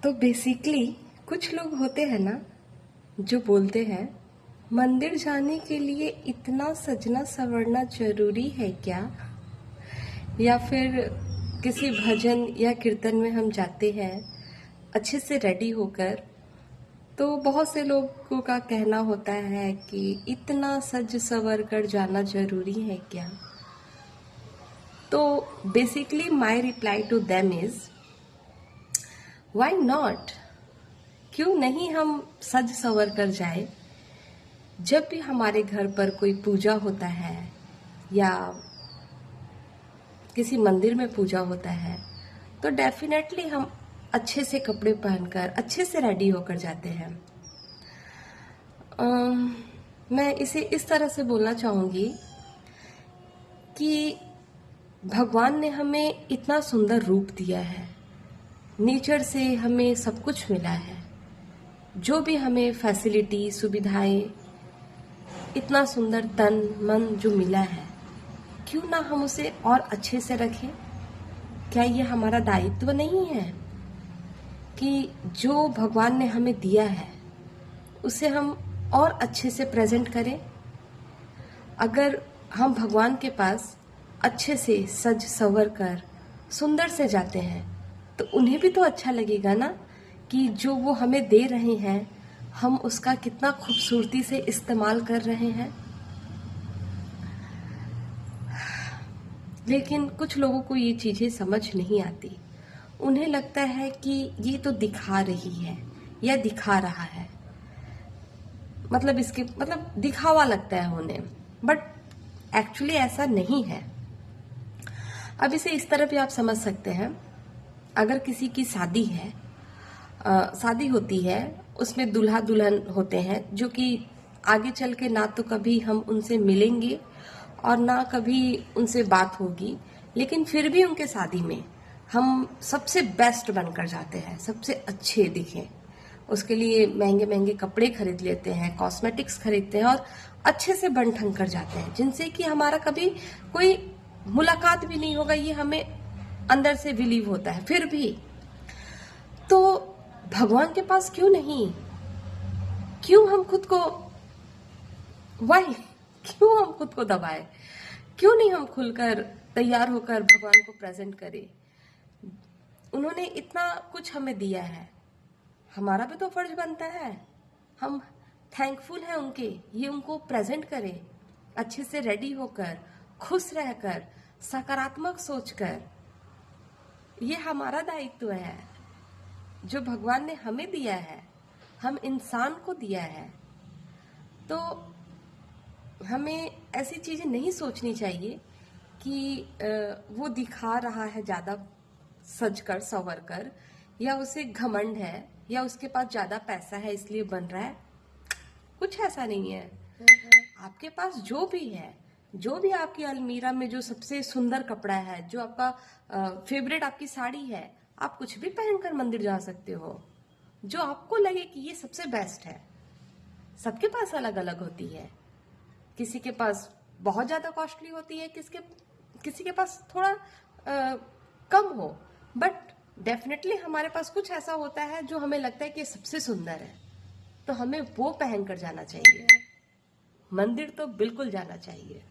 तो बेसिकली कुछ लोग होते हैं ना जो बोलते हैं मंदिर जाने के लिए इतना सजना संवरना जरूरी है क्या। या फिर किसी भजन या कीर्तन में हम जाते हैं अच्छे से रेडी होकर, तो बहुत से लोगों का कहना होता है कि इतना सज संवर कर जाना जरूरी है क्या। तो basically my reply to them is why not. क्यों नहीं हम सज संवर कर जाए। जब भी हमारे घर पर कोई पूजा होता है या किसी मंदिर में पूजा होता है तो डेफिनेटली हम अच्छे से कपड़े पहनकर अच्छे से रेडी होकर जाते हैं। मैं इसे इस तरह से बोलना चाहूँगी कि भगवान ने हमें इतना सुंदर रूप दिया है, नेचर से हमें सब कुछ मिला है, जो भी हमें फैसिलिटी सुविधाएं, इतना सुंदर तन मन जो मिला है, क्यों ना हम उसे और अच्छे से रखें। क्या ये हमारा दायित्व नहीं है कि जो भगवान ने हमें दिया है उसे हम और अच्छे से प्रेजेंट करें। अगर हम भगवान के पास अच्छे से सज संवर कर सुंदर से जाते हैं तो उन्हें भी तो अच्छा लगेगा ना कि जो वो हमें दे रहे हैं हम उसका कितना खूबसूरती से इस्तेमाल कर रहे हैं। लेकिन कुछ लोगों को ये चीज़ें समझ नहीं आती। उन्हें लगता है कि ये तो दिखा रही है या दिखा रहा है, मतलब इसके मतलब दिखावा लगता है उन्हें, बट एक्चुअली ऐसा नहीं है। अब इसे इस तरह भी आप समझ सकते हैं। अगर किसी की शादी है, शादी होती है, उसमें दूल्हा दुल्हन होते हैं जो कि आगे चल के ना तो कभी हम उनसे मिलेंगे और ना कभी उनसे बात होगी, लेकिन फिर भी उनके शादी में हम सबसे बेस्ट बनकर जाते हैं, सबसे अच्छे दिखें। उसके लिए महंगे महंगे कपड़े खरीद लेते हैं, कॉस्मेटिक्स खरीदते हैं और अच्छे से बन ठन कर जाते हैं, जिनसे कि हमारा कभी कोई मुलाकात भी नहीं होगा, ये हमें अंदर से बिलीव होता है। फिर भी तो भगवान के पास क्यों नहीं, क्यों हम खुद को वाई क्यों हम खुद को दबाए, क्यों नहीं हम खुलकर तैयार होकर भगवान को प्रेजेंट करें। उन्होंने इतना कुछ हमें दिया है, हमारा भी तो फर्ज बनता है हम थैंकफुल हैं उनके, ये उनको प्रेजेंट करें अच्छे से रेडी होकर, खुश रहकर, सकारात्मक सोचकर। ये हमारा दायित्व है जो भगवान ने हमें दिया है, हम इंसान को दिया है। तो हमें ऐसी चीजें नहीं सोचनी चाहिए कि वो दिखा रहा है ज्यादा सज कर संवर कर, या उसे घमंड है, या उसके पास ज्यादा पैसा है इसलिए बन रहा है। कुछ ऐसा नहीं है। आपके पास जो भी है, जो भी आपकी अलमीरा में जो सबसे सुंदर कपड़ा है, जो आपका फेवरेट आपकी साड़ी है, आप कुछ भी पहनकर मंदिर जा सकते हो, जो आपको लगे कि ये सबसे बेस्ट है। सबके पास अलग अलग होती है, किसी के पास बहुत ज्यादा कॉस्टली होती है, किसी के पास थोड़ा कम हो, बट डेफिनेटली हमारे पास कुछ ऐसा होता है जो हमें लगता है कि सबसे सुंदर है, तो हमें वो पहन कर जाना चाहिए। मंदिर तो बिल्कुल जाना चाहिए।